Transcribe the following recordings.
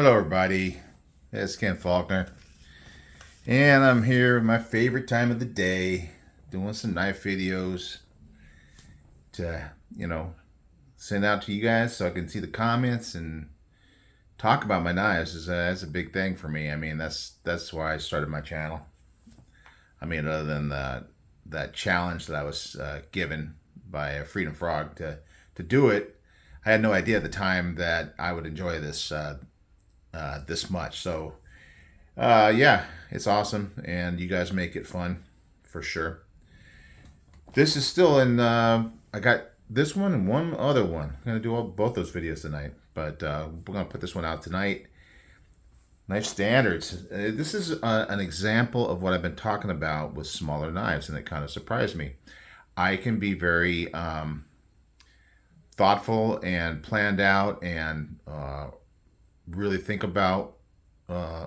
Hello, everybody. It's Ken Faulkner, and I'm here with my favorite time of the day, doing some knife videos to, send out to you guys so I can see the comments and talk about my knives. That's a big thing for me. I mean, that's why I started my channel. I mean, other than that challenge that I was given by Freedom Frog to do it, I had no idea at the time that I would enjoy this much. So yeah, it's awesome, and you guys make it fun for sure. This is still in. I got this one and one other one. I'm gonna do both those videos tonight, but we're gonna put this one out tonight. Knife standards. This is an example of what I've been talking about with smaller knives, and it kind of surprised me. I can be very thoughtful and planned out, and really think about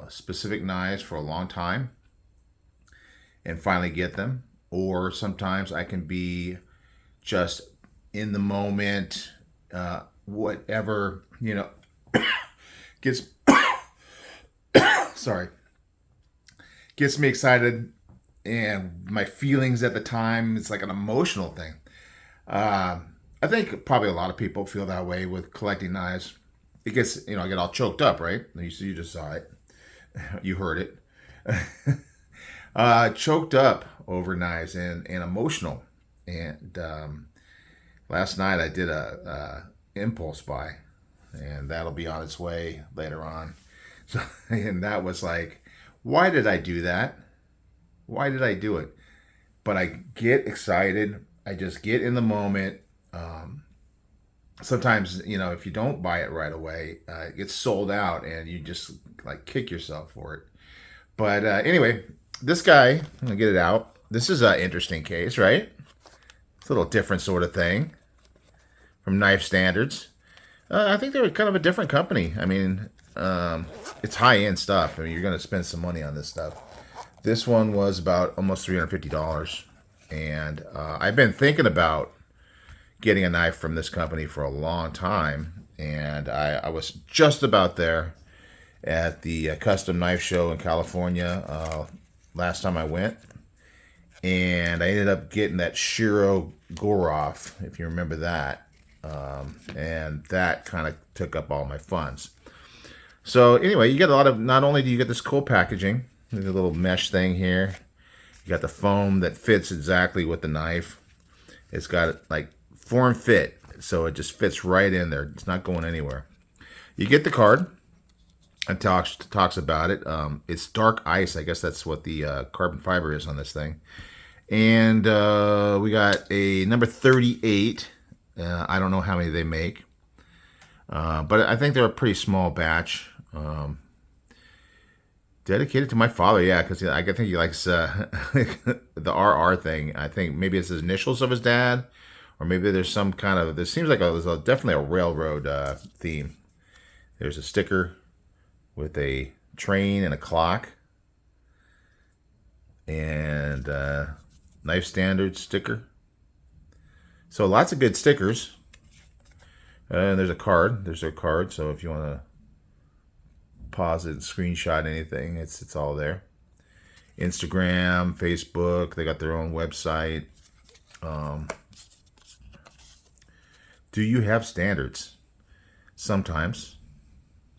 specific knives for a long time and finally get them. Or sometimes I can be just in the moment, whatever, gets, sorry, gets me excited, and my feelings at the time, it's like an emotional thing. I think probably a lot of people feel that way with collecting knives. It gets, I get all choked up, right? You just saw it. You heard it. Choked up over knives and emotional. And last night I did a impulse buy, and that'll be on its way later on. So, and that was like, why did I do that? Why did I do it? But I get excited. I just get in the moment. Sometimes, if you don't buy it right away, it gets sold out, and you just like kick yourself for it. But anyway, this guy, I'm gonna get it out. This is an interesting case, right? It's a little different sort of thing from Knife Standards. I think they're kind of a different company. I mean, it's high end stuff. I mean, you're gonna spend some money on this stuff. This one was about almost $350, and I've been thinking about getting a knife from this company for a long time, and I was just about there at the custom knife show in California last time I went, and I ended up getting that Shiro Goroff, if you remember that, and that kind of took up all my funds. So anyway, you get a lot of, not only do you get this cool packaging, there's a little mesh thing here, you got the foam that fits exactly with the knife. It's got like form fit, so it just fits right in there. It's not going anywhere. You get the card. It talks about it. It's dark ice. I guess that's what the carbon fiber is on this thing. And we got a number 38. I don't know how many they make, but I think they're a pretty small batch. Dedicated to my father, yeah, because I think he likes the RR thing. I think maybe it's his initials of his dad, or maybe there's some kind of. There seems like there's definitely a railroad theme. There's a sticker with a train and a clock, and Knife Standard sticker. So lots of good stickers. And there's a card. There's their card. So if you want to pause it, screenshot anything, it's all there. Instagram, Facebook. They got their own website. Do you have standards? Sometimes.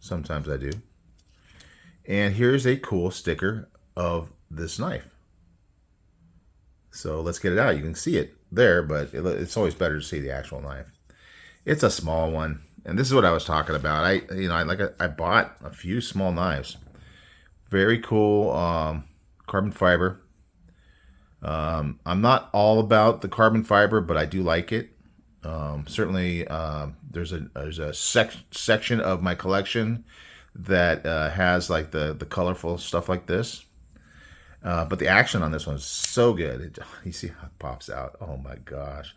Sometimes I do. And here's a cool sticker of this knife. So let's get it out. You can see it there, but it's always better to see the actual knife. It's a small one, and this is what I was talking about. I bought a few small knives. Very cool carbon fiber. I'm not all about the carbon fiber, but I do like it. Certainly, there's a section of my collection that has like the colorful stuff like this. But the action on this one is so good. You see how it pops out. Oh my gosh.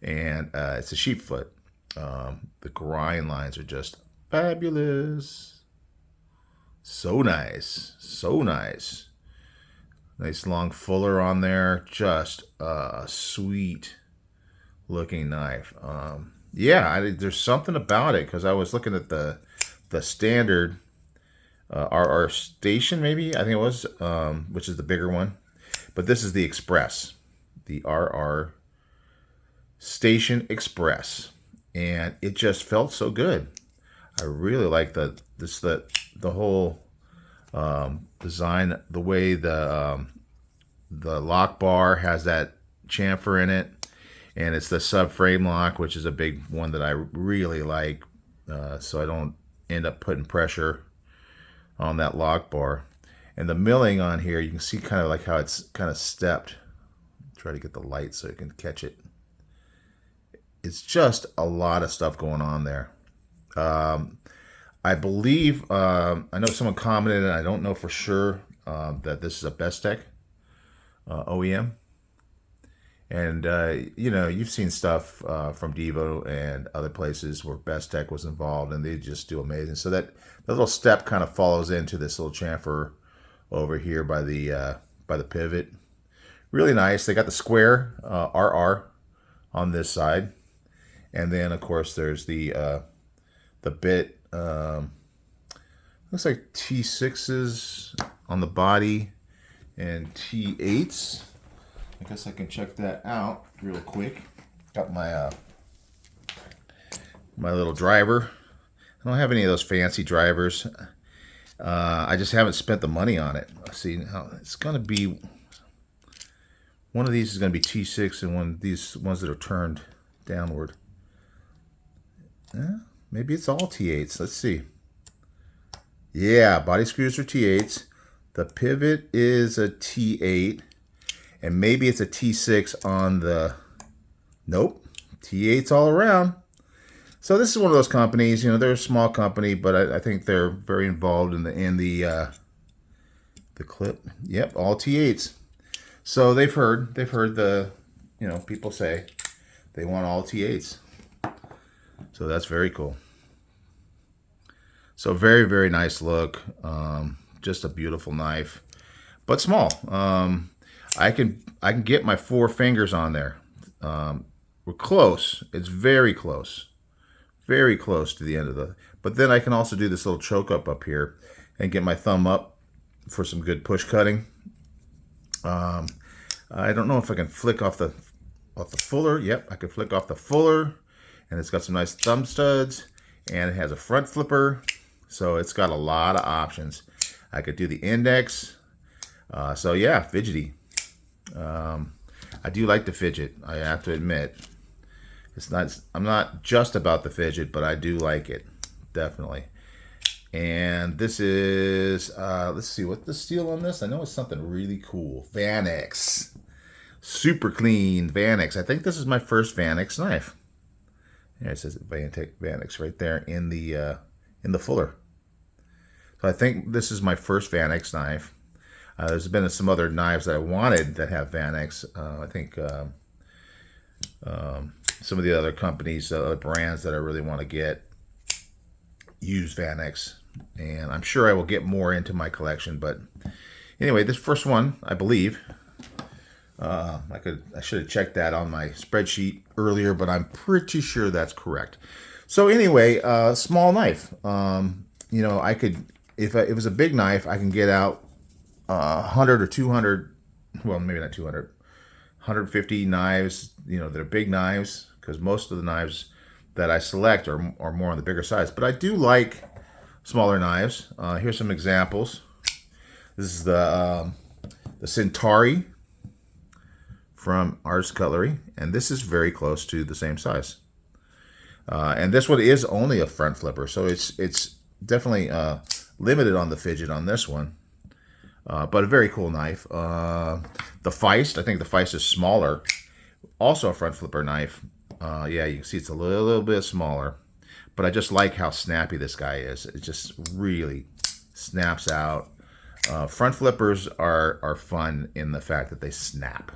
And it's a sheep foot. The grind lines are just fabulous. So nice. So nice. Nice long fuller on there. Just a sweet looking knife. Yeah, there's something about it, because I was looking at the standard RR Station, maybe I think it was, which is the bigger one. But this is the Express, the RR Station Express, and it just felt so good. I really like the whole design, the way the lock bar has that chamfer in it, and it's the subframe lock, which is a big one that I really like, so I don't end up putting pressure on that lock bar. And the milling on here, you can see kind of like how it's kind of stepped. Try to get the light so you can catch it. It's just a lot of stuff going on there. I believe, I know someone commented, and I don't know for sure, that this is a Bestech OEM. And, you know, you've seen stuff from Devo and other places where Bestech was involved, and they just do amazing. So that little step kind of follows into this little chamfer over here by the pivot. Really nice. They got the square RR on this side. And then, of course, there's the bit, looks like T6s on the body and T8s. I guess I can check that out real quick. Got my my little driver. I don't have any of those fancy drivers. I just haven't spent the money on it. See, it's going to be, one of these is going to be T6 and one of these ones that are turned downward. Maybe it's all T8s. Let's see. Yeah, body screws are T8s. The pivot is a T8. And maybe it's a T6 on the... Nope. T8s all around. So this is one of those companies. You know, they're a small company, but I think they're very involved in the clip. Yep, all T8s. So they've heard the, you know, people say they want all T8s. So that's very cool. So very, very nice look. Just a beautiful knife, but small. I can get my 4 fingers on there. We're close. It's very close. Very close to the end of the... But then I can also do this little choke up here and get my thumb up for some good push cutting. I don't know if I can flick off the fuller. Yep, I can flick off the fuller. And it's got some nice thumb studs. And it has a front flipper. So it's got a lot of options. I could do the index. So yeah, fidgety. I do like the fidget, I have to admit. I'm not just about the fidget, but I do like it, definitely. And this is, let's see, what's the steel on this? I know it's something really cool. Vanex. Super clean Vanex. I think this is my first Vanex knife. Yeah, it says Vanex right there in the fuller. So I think this is my first Vanex knife. There's been some other knives that I wanted that have Vanex. I think some of the other companies, other brands that I really want to get use Vanex. And I'm sure I will get more into my collection. But anyway, this first one, I believe, I should have checked that on my spreadsheet earlier, but I'm pretty sure that's correct. So anyway, small knife. You know, I could, if it was a big knife, I can get out 100 or 200, well, maybe not 200, 150 knives, you know, that are big knives, because most of the knives that I select are more on the bigger size. But I do like smaller knives. Here's some examples. This is the Centauri from Arts Cutlery, and this is very close to the same size. And this one is only a front flipper, so it's definitely limited on the fidget on this one. But a very cool knife. The Feist, I think the Feist is smaller. Also a front flipper knife. Yeah, you can see it's a little bit smaller. But I just like how snappy this guy is. It just really snaps out. Front flippers are fun in the fact that they snap.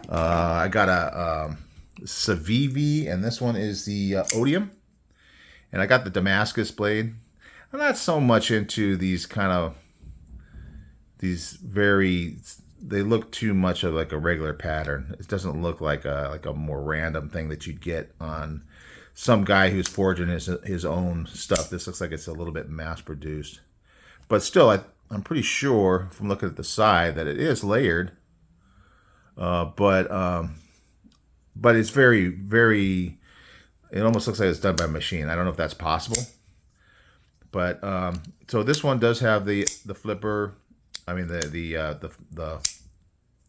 I got a Civivi, and this one is the Odium. And I got the Damascus blade. I'm not so much into these kind of... they look too much of like a regular pattern. It doesn't look like a more random thing that you'd get on some guy who's forging his own stuff. This looks like it's a little bit mass produced. But still, I'm pretty sure from looking at the side that it is layered. But it's very, very. It almost looks like it's done by machine. I don't know if that's possible. But so this one does have the flipper. I mean the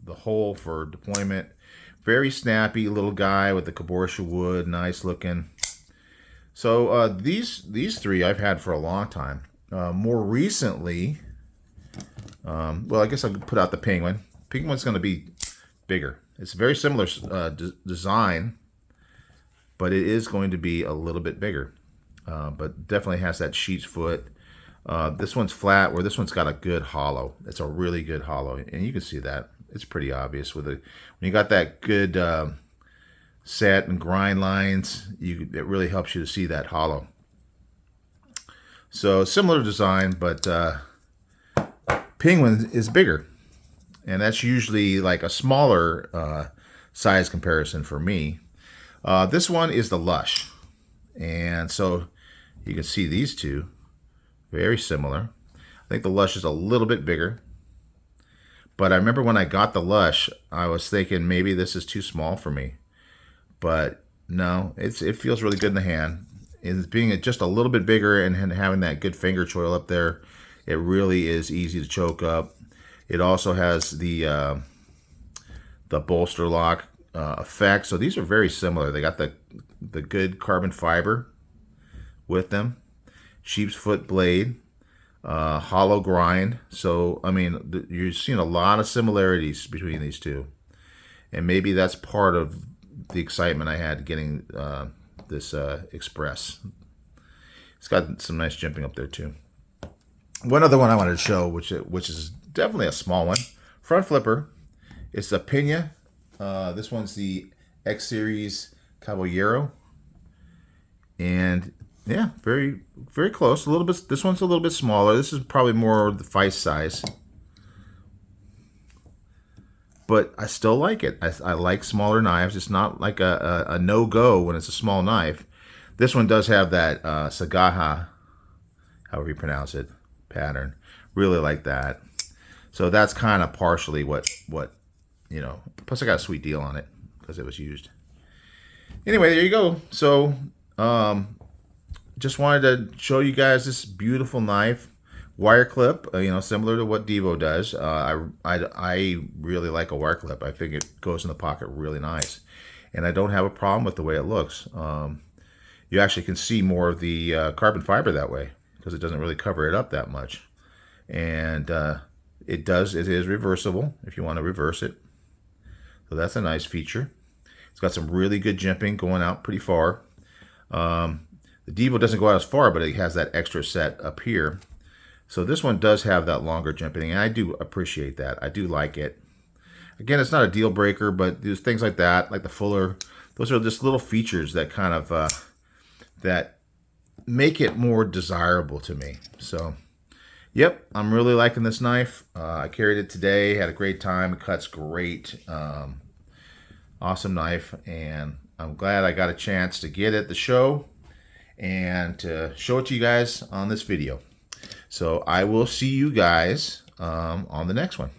hole for deployment. Very snappy little guy with the cabochon wood, nice looking. So these three I've had for a long time. More recently, well, I guess I could put out the Penguin. Penguin's going to be bigger. It's a very similar design, but it is going to be a little bit bigger. But definitely has that sheep's foot. This one's flat, where this one's got a good hollow. It's a really good hollow, and you can see that. It's pretty obvious with it. When you got that good set and grind lines, it really helps you to see that hollow. So similar design, but Penguin is bigger, and that's usually like a smaller size comparison for me. This one is the Lush, and so you can see these two very similar. I think the Lush is a little bit bigger, but I remember when I got the Lush, I was thinking maybe this is too small for me, but no, it feels really good in the hand. And being just a little bit bigger and having that good finger choil up there, it really is easy to choke up. It also has the bolster lock effect. So these are very similar. They got the good carbon fiber with them, sheep's foot blade, hollow grind. So I mean, you're seeing a lot of similarities between these two, and maybe that's part of the excitement I had getting this Express. It's got some nice jimping up there too. One other one I wanted to show, which is definitely a small one, front flipper. It's the Pena. This one's the X Series Caballero, and yeah, very, very close. A little bit. This one's a little bit smaller. This is probably more the Feist size, but I still like it. I like smaller knives. It's not like a no-go when it's a small knife. This one does have that Sagaha, however you pronounce it, pattern. Really like that. So that's kind of partially what you know. Plus I got a sweet deal on it because it was used. Anyway, there you go. So just wanted to show you guys this beautiful knife. Wire clip, you know, similar to what Devo does. I really like a wire clip. I think it goes in the pocket really nice, and I don't have a problem with the way it looks. You actually can see more of the carbon fiber that way because it doesn't really cover it up that much, and it is reversible if you want to reverse it. So that's a nice feature. It's got some really good jimping going out pretty far. The Devo doesn't go out as far, but it has that extra set up here. So this one does have that longer jimping, and I do appreciate that. I do like it. Again, it's not a deal breaker, but there's things like that, like the Fuller. Those are just little features that kind of that make it more desirable to me. So, yep, I'm really liking this knife. I carried it today, had a great time. It cuts great. Awesome knife, and I'm glad I got a chance to get it at the show and to show it to you guys on this video. So I will see you guys on the next one.